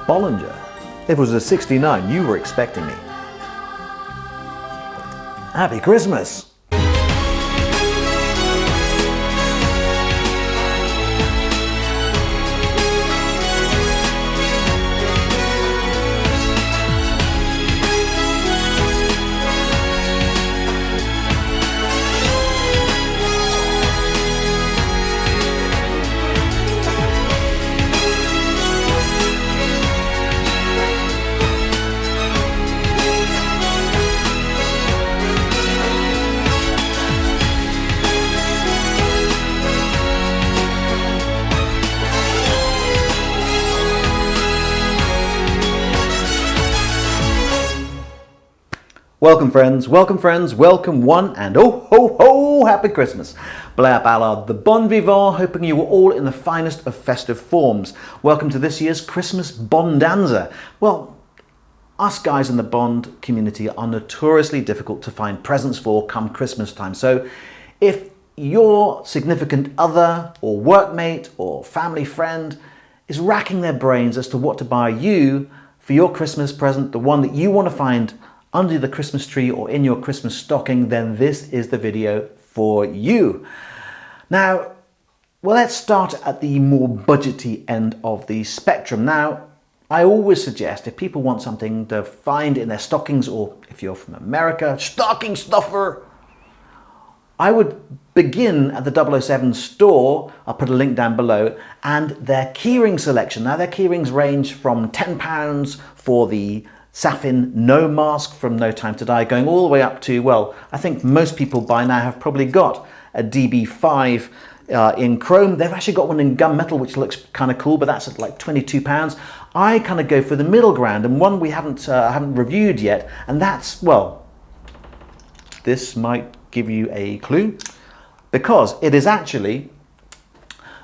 Bollinger. If it was a 69, you were expecting me. Happy Christmas! Welcome friends, welcome one and oh ho ho, happy Christmas. Blair Ballard, the bon vivant, hoping you were all in the finest of festive forms. Welcome to this year's Christmas Bondanza. Well, us guys in the Bond community are notoriously difficult to find presents for come Christmas time. So if your significant other or workmate or family friend is racking their brains as to what to buy you for your Christmas present, the one that you want to find under the Christmas tree or in your Christmas stocking, then this is the video for you. Now, well, let's start at the more budgety end of the spectrum. Now, I always suggest if people want something to find in their stockings, or if you're from America, stocking stuffer, I would begin at the 007 store. I'll put a link down below, and their keyring selection. Now, their keyrings range from £10 for the Saffin No Mask from No Time to Die, going all the way up to, well, I think most people by now have probably got a DB5 in chrome. They've actually got one in gunmetal, which looks kind of cool, but that's at like £22. I kind of go for the middle ground, and one we haven't reviewed yet, and that's, well, this might give you a clue, because it is actually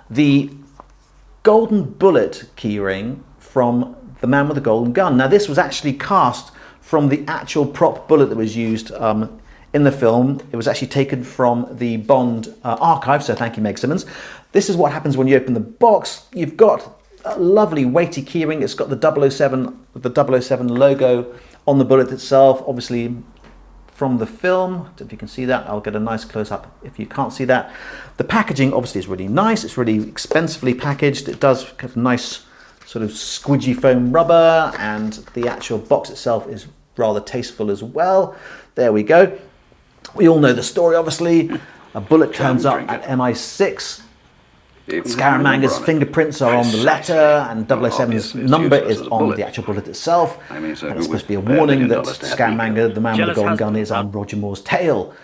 the Golden Bullet keyring from The Man with the Golden Gun. Now, this was actually cast from the actual prop bullet that was used in the film. It was actually taken from the Bond archive, so thank you, Meg Simmons. This is what happens when you open the box. You've got a lovely weighty keyring. It's got the 007 logo on the bullet itself, obviously from the film. I don't know if you can see that. I'll get a nice close-up if you can't see that. The packaging obviously is really nice. It's really expensively packaged. It does have nice sort of squidgy foam rubber, and the actual box itself is rather tasteful as well. There we go. We all know the story, obviously. A bullet turns up at MI6. Scaramanga's fingerprints are on the letter, and 007's number is on the actual bullet itself. And it's supposed to be a warning that Scaramanga, the man with the golden gun, is on Roger Moore's tail.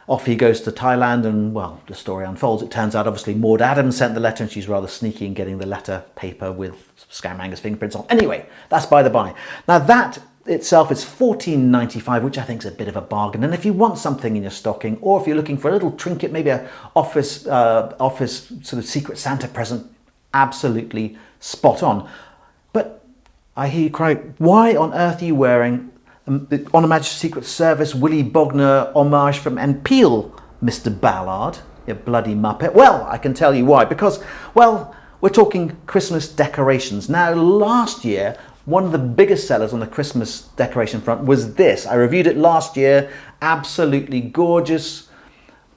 Off he goes to Thailand, and, well, the story unfolds. It turns out, obviously, Maud Adams sent the letter, and she's rather sneaky in getting the letter paper with Scaramanga's fingerprints on. Anyway, that's by the by. Now, that itself is $14.95, which I think is a bit of a bargain. And if you want something in your stocking, or if you're looking for a little trinket, maybe an office sort of Secret Santa present, absolutely spot on. But I hear you cry, why on earth are you wearing the On Her Majesty's Secret Service Willy Bogner homage from Anne Peel, Mr. Ballard, you bloody muppet? Well, I can tell you why. Because, well, we're talking Christmas decorations. Now, last year, one of the biggest sellers on the Christmas decoration front was this. I reviewed it last year. Absolutely gorgeous.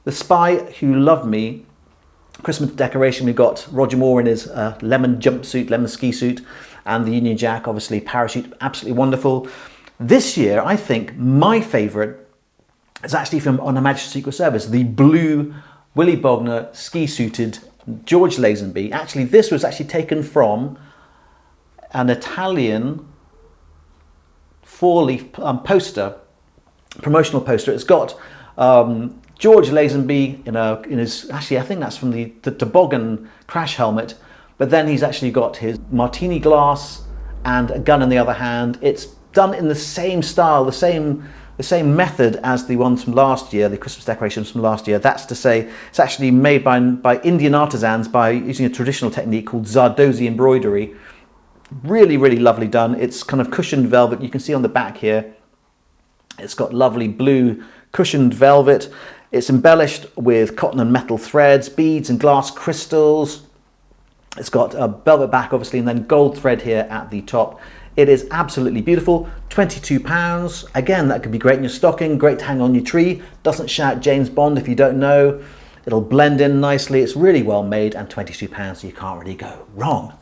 The Spy Who Loved Me Christmas decoration. We've got Roger Moore in his lemon jumpsuit, lemon ski suit, and the Union Jack, obviously, parachute. Absolutely wonderful. This year, I think my favourite is actually from On Her Majesty's Secret Service, the blue Willy Bogner ski-suited George Lazenby. Actually, this was actually taken from an Italian four-leaf poster, promotional poster. It's got George Lazenby in his, actually I think that's from the toboggan crash helmet, but then he's actually got his martini glass and a gun in the other hand. It's done in the same style, the same method as the ones from last year, the Christmas decorations from last year. That's to say, it's actually made by Indian artisans by using a traditional technique called Zardozi embroidery. Really, really lovely done. It's kind of cushioned velvet. You can see on the back here, it's got lovely blue cushioned velvet. It's embellished with cotton and metal threads, beads and glass crystals. It's got a velvet back, obviously, and then gold thread here at the top. It is absolutely beautiful, £22. Again, that could be great in your stocking, great to hang on your tree. Doesn't shout James Bond if you don't know. It'll blend in nicely. It's really well made, and £22, so you can't really go wrong.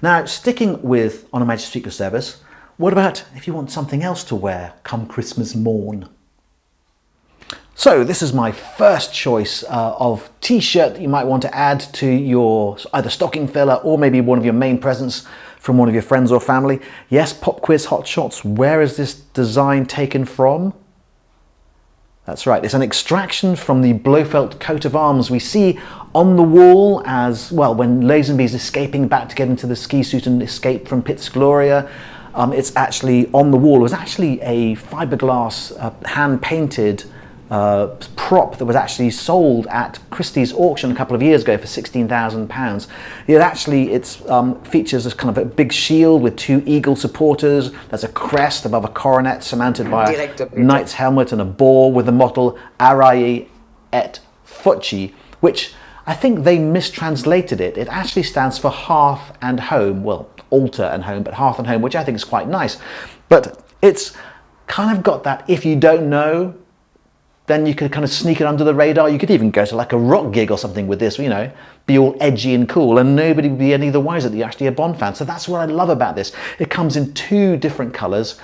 Now, sticking with On Her Majesty's Secret Service, what about if you want something else to wear come Christmas morn? So this is my first choice of t-shirt that you might want to add to your either stocking filler or maybe one of your main presents from one of your friends or family. Yes, pop quiz hot shots. Where is this design taken from? That's right, it's an extraction from the Blofeld coat of arms we see on the wall as, well, when Lazenby's escaping back to get into the ski suit and escape from Pitt's Gloria. It's actually on the wall. It was actually a fiberglass hand-painted prop that was actually sold at Christie's auction a couple of years ago for £16,000. It features this kind of a big shield with two eagle supporters. There's a crest above a coronet surmounted by a knight's helmet and a boar with the motto Arai et Foci, which I think they mistranslated it. It actually stands for hearth and home. Well, altar and home, but hearth and home, which I think is quite nice. But it's kind of got that, if you don't know, then you could kind of sneak it under the radar. You could even go to like a rock gig or something with this, you know, be all edgy and cool, and nobody would be any the wiser that you're actually a Bond fan. So that's what I love about this. It comes in two different colours.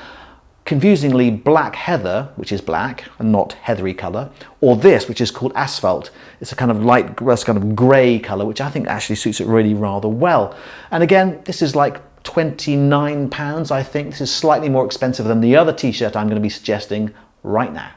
Confusingly, black heather, which is black and not heathery colour, or this, which is called asphalt. It's a kind of light, kind of grey colour, which I think actually suits it really rather well. And again, this is like £29, I think. This is slightly more expensive than the other t-shirt I'm going to be suggesting right now.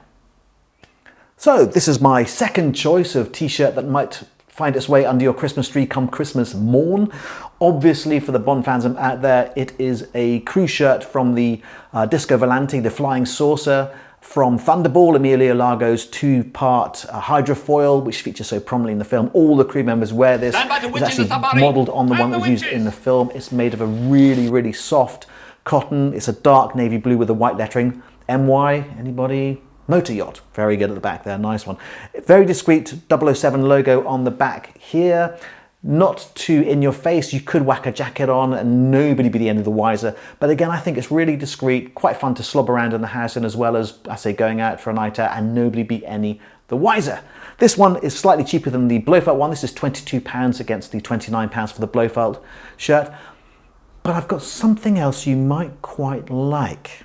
So this is my second choice of t-shirt that might find its way under your Christmas tree come Christmas morn. Obviously, for the Bond fans out there, it is a crew shirt from the Disco Volante, the Flying Saucer, from Thunderball, Emilio Largo's two-part hydrofoil, which features so prominently in the film. All the crew members wear this. It's actually modelled on the one that was used in the film. It's made of a really, really soft cotton. It's a dark navy blue with a white lettering. MY, anybody? Motor Yacht, very good at the back there, nice one. Very discreet 007 logo on the back here. Not too in your face, you could whack a jacket on and nobody be the end of the wiser. But again, I think it's really discreet, quite fun to slob around in the house in, as well as, I say, going out for a night out and nobody be any the wiser. This one is slightly cheaper than the Blofeld one. This is £22 against the £29 for the Blofeld shirt. But I've got something else you might quite like.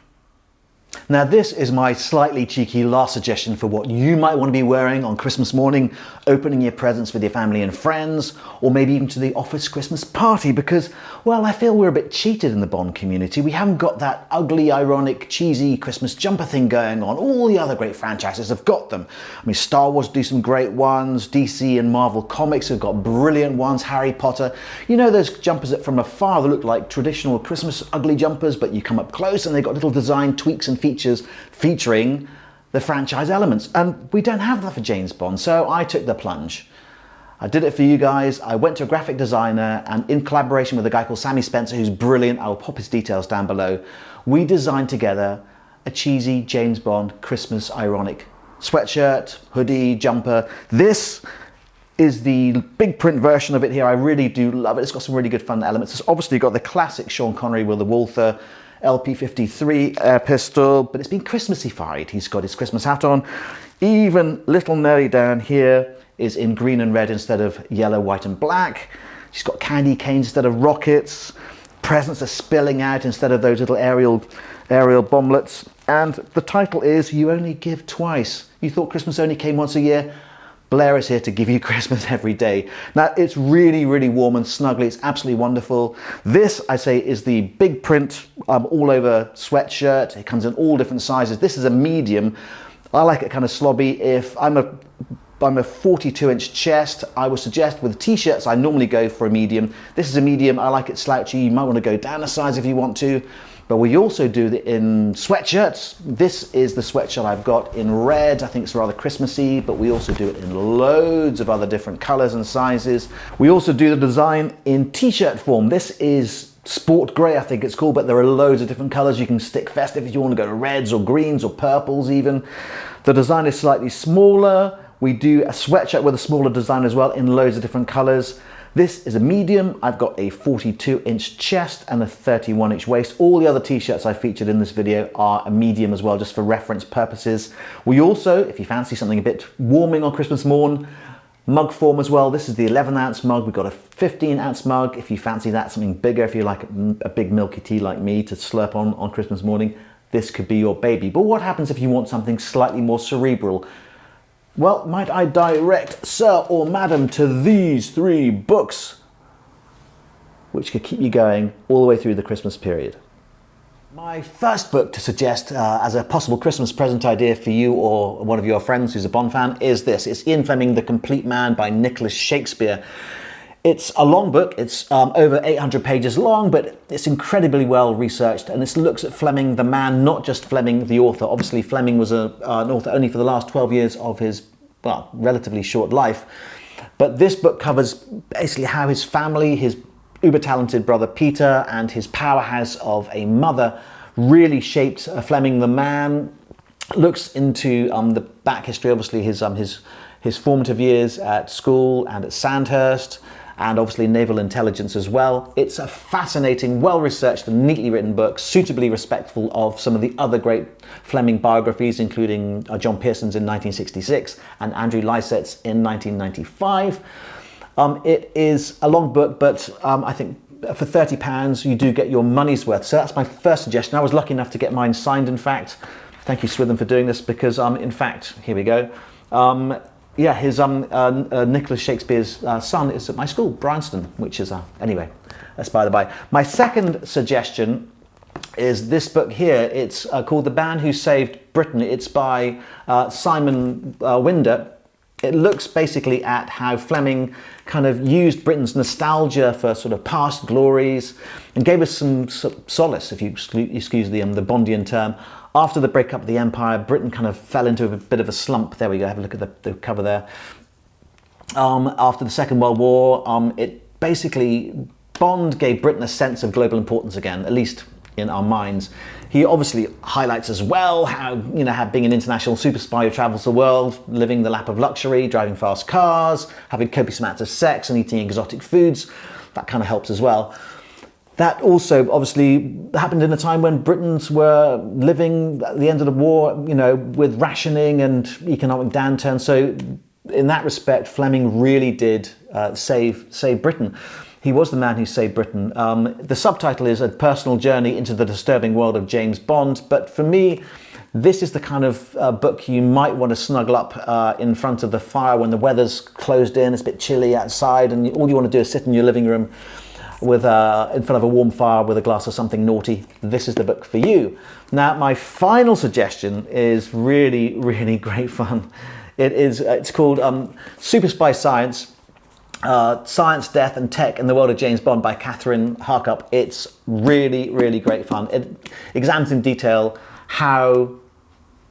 Now this is my slightly cheeky last suggestion for what you might want to be wearing on Christmas morning, opening your presents with your family and friends, or maybe even to the office Christmas party, because, well, I feel we're a bit cheated in the Bond community. We haven't got that ugly, ironic, cheesy Christmas jumper thing going on. All the other great franchises have got them. I mean, Star Wars do some great ones, DC and Marvel Comics have got brilliant ones, Harry Potter. You know those jumpers that from afar they look like traditional Christmas ugly jumpers, but you come up close and they've got little design tweaks and features featuring the franchise elements, and we don't have that for James Bond, so I took the plunge. I did it for you guys. I went to a graphic designer, and in collaboration with a guy called Sammy Spencer, who's brilliant, I'll pop his details down below, we designed together a cheesy James Bond Christmas ironic sweatshirt, hoodie, jumper. This is the big print version of it here. I really do love it. It's got some really good fun elements. It's obviously got the classic Sean Connery with the Walther LP53 air pistol, but it's been Christmassified. He's got his Christmas hat on. Even little Nelly down here is in green and red instead of yellow, white and black. She's got candy canes instead of rockets. Presents are spilling out instead of those little aerial bomblets. And the title is You Only Give Twice. You thought Christmas only came once a year? Blair is here to give you Christmas every day. Now, it's really, really warm and snuggly. It's absolutely wonderful. This, I say, is the big print all over sweatshirt. It comes in all different sizes. This is a medium. I like it kind of slobby. If I'm a 42-inch chest, I would suggest with t-shirts, I normally go for a medium. This is a medium. I like it slouchy. You might want to go down a size if you want to. But we also do it in sweatshirts. This is the sweatshirt I've got in red. I think it's rather Christmassy, but we also do it in loads of other different colors and sizes. We also do the design in t-shirt form. This is sport gray, I think it's called, but there are loads of different colors. You can stick festive if you want to go to reds or greens or purples even. The design is slightly smaller. We do a sweatshirt with a smaller design as well in loads of different colors. This is a medium. I've got a 42-inch chest and a 31-inch waist. All the other t-shirts I featured in this video are a medium as well, just for reference purposes. We also, if you fancy something a bit warming on Christmas morn, mug form as well. This is the 11-ounce mug. We've got a 15-ounce mug. If you fancy that, something bigger, if you like a big milky tea like me to slurp on Christmas morning, this could be your baby. But what happens if you want something slightly more cerebral? Well, might I direct sir or madam to these 3 books, which could keep you going all the way through the Christmas period. My first book to suggest as a possible Christmas present idea for you or one of your friends who's a Bond fan is this. It's Inflaming the Complete Man by Nicholas Shakespeare. It's a long book. It's over 800 pages long, but it's incredibly well researched, and it looks at Fleming the man, not just Fleming the author. Obviously, Fleming was an author only for the last 12 years of his, well, relatively short life. But this book covers basically how his family, his uber-talented brother Peter, and his powerhouse of a mother really shaped Fleming the man. Looks into the back history, obviously his formative years at school and at Sandhurst, and obviously naval intelligence as well. It's a fascinating, well-researched and neatly written book, suitably respectful of some of the other great Fleming biographies, including John Pearson's in 1966 and Andrew Lycett's in 1995. It is a long book, but I think for £30 you do get your money's worth. So that's my first suggestion. I was lucky enough to get mine signed, in fact. Thank you, Swithin, for doing this, because in fact, here we go. Yeah, his Nicholas Shakespeare's son is at my school, Bryanston, which is anyway, that's by the by. My second suggestion is this book here. It's called The Man Who Saved Britain. It's by Simon Winder. It looks basically at how Fleming kind of used Britain's nostalgia for sort of past glories and gave us some solace, if you excuse the Bondian term. After the breakup of the empire, Britain kind of fell into a bit of a slump. There we go, have a look at the cover there. After the Second World War, it basically, Bond gave Britain a sense of global importance again, at least in our minds. He obviously highlights as well how, how being an international super spy who travels the world, living the lap of luxury, driving fast cars, having copious amounts of sex and eating exotic foods, that kind of helps as well. That also obviously happened in a time when Britons were living at the end of the war, with rationing and economic downturn. So in that respect, Fleming really did save Britain. He was the man who saved Britain. The subtitle is A Personal Journey into the Disturbing World of James Bond. But for me, this is the kind of book you might want to snuggle up in front of the fire when the weather's closed in, it's a bit chilly outside, and all you want to do is sit in your living room with in front of a warm fire with a glass of something naughty. This is the book for you. Now, my final suggestion is really, really great fun. It's called Super Spy Science, Science, Death and Tech in the World of James Bond by Catherine Harkup. It's really, really great fun. It examines in detail how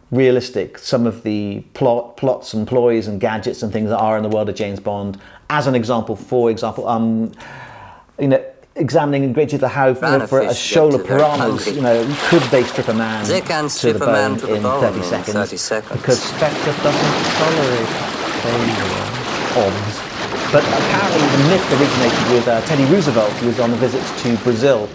realistic some of the plots and ploys and gadgets and things that are in the world of James Bond. As an example, examining in great detail how for a shoal of piranhas, could they strip a man to the bone in 30 seconds? Because Spectre doesn't tolerate failure. But apparently the myth originated with Teddy Roosevelt, who was on a visit to Brazil,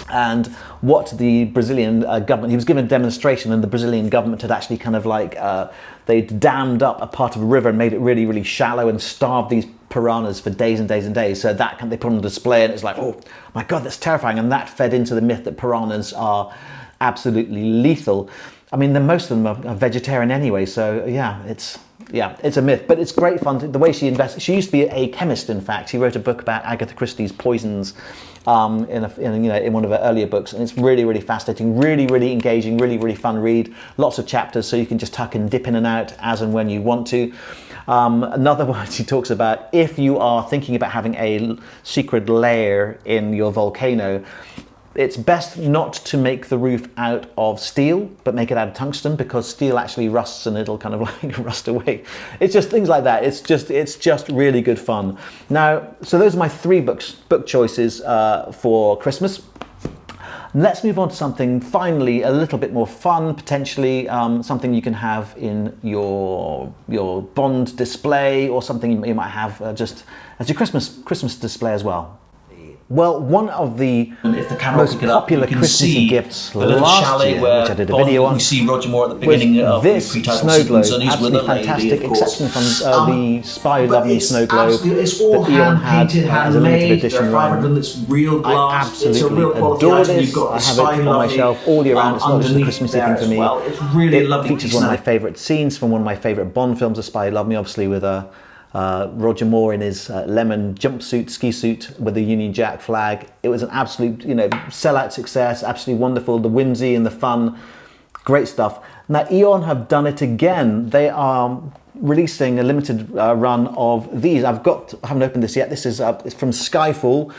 and what the Brazilian government, he was given a demonstration, and the Brazilian government had actually kind of they'd dammed up a part of a river and made it really, really shallow and starved these piranhas for days and days and days. So that they put on display, and it's like, oh my God, that's terrifying. And that fed into the myth that piranhas are absolutely lethal. I mean, most of them are vegetarian anyway, so yeah, it's a myth, but it's great fun. The way she invests, she used to be a chemist, in fact. She wrote a book about Agatha Christie's poisons in one of her earlier books, and it's really, really fascinating, really, really engaging, really, really fun read. Lots of chapters, so you can just tuck and dip in and out as and when you want to. Another one she talks about, if you are thinking about having a secret lair in your volcano, it's best not to make the roof out of steel, but make it out of tungsten, because steel actually rusts and it'll kind of rust away. It's just things like that. It's just really good fun. Now, so those are my 3 book choices for Christmas. Let's move on to something finally a little bit more fun, potentially something you can have in your Bond display, or something you might have just as your Christmas display as well. Well, one of the most popular Christmassy gifts last year, which I did a video on, was this snow globe. Absolutely fantastic, exception from the Spy Who Loved Me snow globe that Eon had as a limited edition run. I absolutely adore this. I have it on my shelf all year round. It's not just a Christmassy thing for me. It features one of my favourite scenes from one of my favourite Bond films, The Spy Who Loved Me, obviously with Roger Moore in his lemon jumpsuit, ski suit with the Union Jack flag. It was an absolute, sellout success, absolutely wonderful. The whimsy and the fun, great stuff. Now Eon have done it again. They are releasing a limited run of these. I haven't opened this yet. This is it's from Skyfall.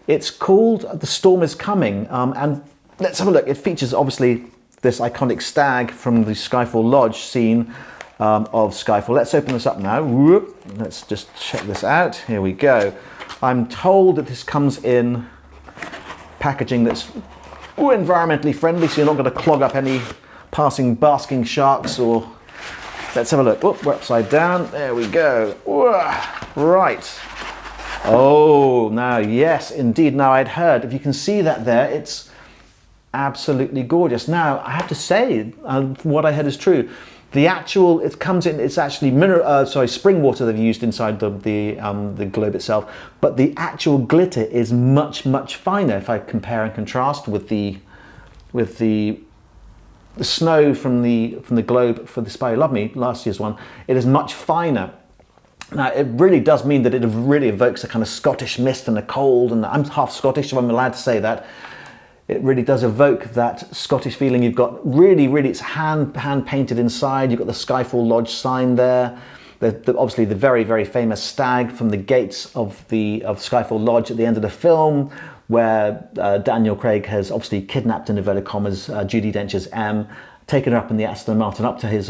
It's called The Storm Is Coming, and let's have a look. It features obviously this iconic stag from the Skyfall Lodge scene of Skyfall. Let's open this up now. Whoop. Let's just check this out. Here we go. I'm told that this comes in packaging that's environmentally friendly, so you're not going to clog up any passing basking sharks. Or let's have a look. Whoop, we're upside down. There we go. Right. Oh, now yes, indeed. Now I'd heard, if you can see that there, it's absolutely gorgeous. Now I have to say, what I heard is true. The actual, it comes in, it's actually spring water they've used inside the globe itself, but the actual glitter is much, much finer if I compare and contrast with the snow from the globe for the Spy Who Loved Me, last year's one. It is much finer. Now it really does mean that it really evokes a kind of Scottish mist and a cold, and I'm half Scottish, so I'm allowed to say that. It really does evoke that Scottish feeling. You've got really, it's hand painted inside. You've got the Skyfall Lodge sign there. Obviously the very, very famous stag from the gates of Skyfall Lodge at the end of the film, where Daniel Craig has obviously kidnapped, in inverted commas, Judi Dench's M, taken her up in the Aston Martin up to his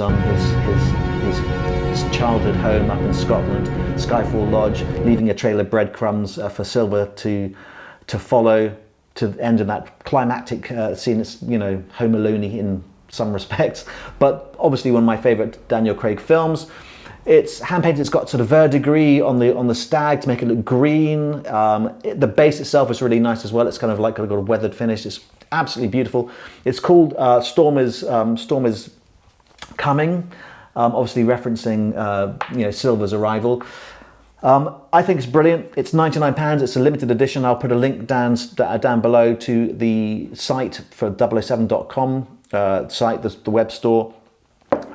childhood home up in Scotland, Skyfall Lodge, leaving a trail of breadcrumbs for Silver to follow, to end in that climactic scene. It's, Home Alone-y in some respects, but obviously one of my favourite Daniel Craig films. It's hand painted. It's got sort of verdigris on the stag to make it look green. The base itself is really nice as well. It's kind of like got a weathered finish. It's absolutely beautiful. It's called Storm Is Coming, obviously referencing Silver's arrival. I think it's brilliant. It's £99. It's a limited edition. I'll put a link down below to the site for thebond.vivant site, the web store.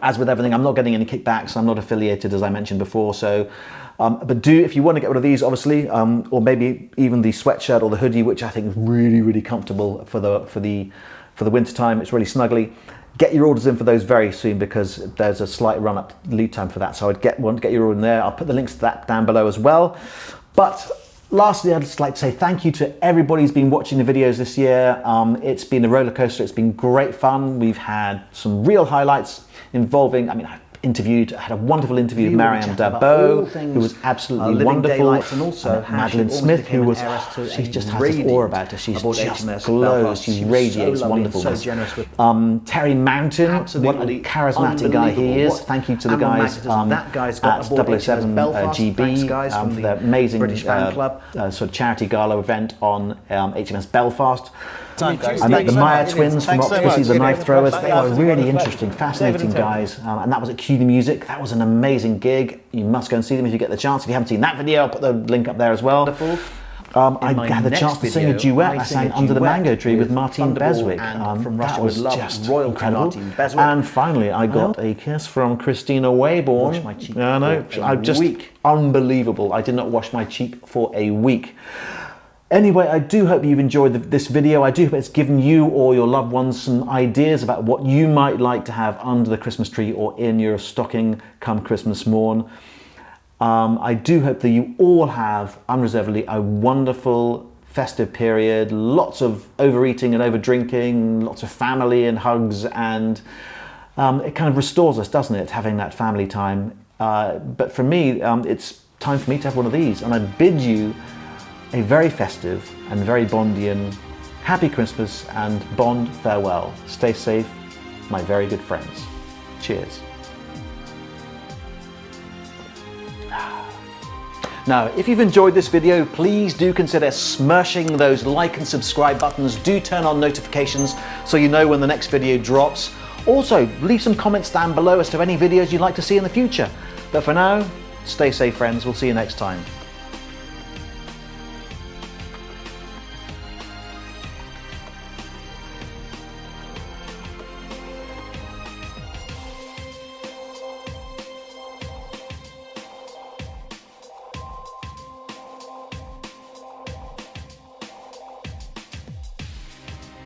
As with everything, I'm not getting any kickbacks. I'm not affiliated, as I mentioned before. So, but if you want to get rid of these, obviously, or maybe even the sweatshirt or the hoodie, which I think is really, really comfortable for the winter time. It's really snuggly. Get your orders in for those very soon, because there's a slight run-up lead time for that. So I'd want to get your order in there. I'll put the links to that down below as well. But lastly, I'd just like to say thank you to everybody who's been watching the videos this year. It's been a roller coaster. It's been great fun. We've had some real highlights involving, I had a wonderful interview with Marianne Darboux, who was absolutely wonderful, and also Madeline Smith, who was, she just has this aura about her. She's just glows, she radiates wonderfulness. Terry Mountain, what a charismatic guy he is. Thank you to the guys at 007 GB for their amazing sort of charity gala event on HMS Belfast. I met the Maya twins from Octopussy the Knife Throwers. They were really interesting, fascinating guys, and that was at Cue the Music. That was an amazing gig. You must go and see them if you get the chance. If you haven't seen that video, I'll put the link up there as well. I had the chance to sing a duet. I sang Under the Mango Tree with Martine Beswick. That was just incredible. And finally, I got a kiss from Christina Wayborn. I know, just unbelievable. I did not wash my cheek for a week. Anyway, I do hope you've enjoyed this video. I do hope it's given you or your loved ones some ideas about what you might like to have under the Christmas tree or in your stocking come Christmas morn. I do hope that you all have unreservedly a wonderful festive period, lots of overeating and overdrinking, lots of family and hugs, and it kind of restores us, doesn't it, having that family time. But for me, it's time for me to have one of these, and I bid you a very festive and very Bondian Happy Christmas and Bond farewell. Stay safe, my very good friends. Cheers. Now, if you've enjoyed this video, please do consider smashing those like and subscribe buttons. Do turn on notifications so you know when the next video drops. Also, leave some comments down below as to any videos you'd like to see in the future. But for now, stay safe, friends. We'll see you next time.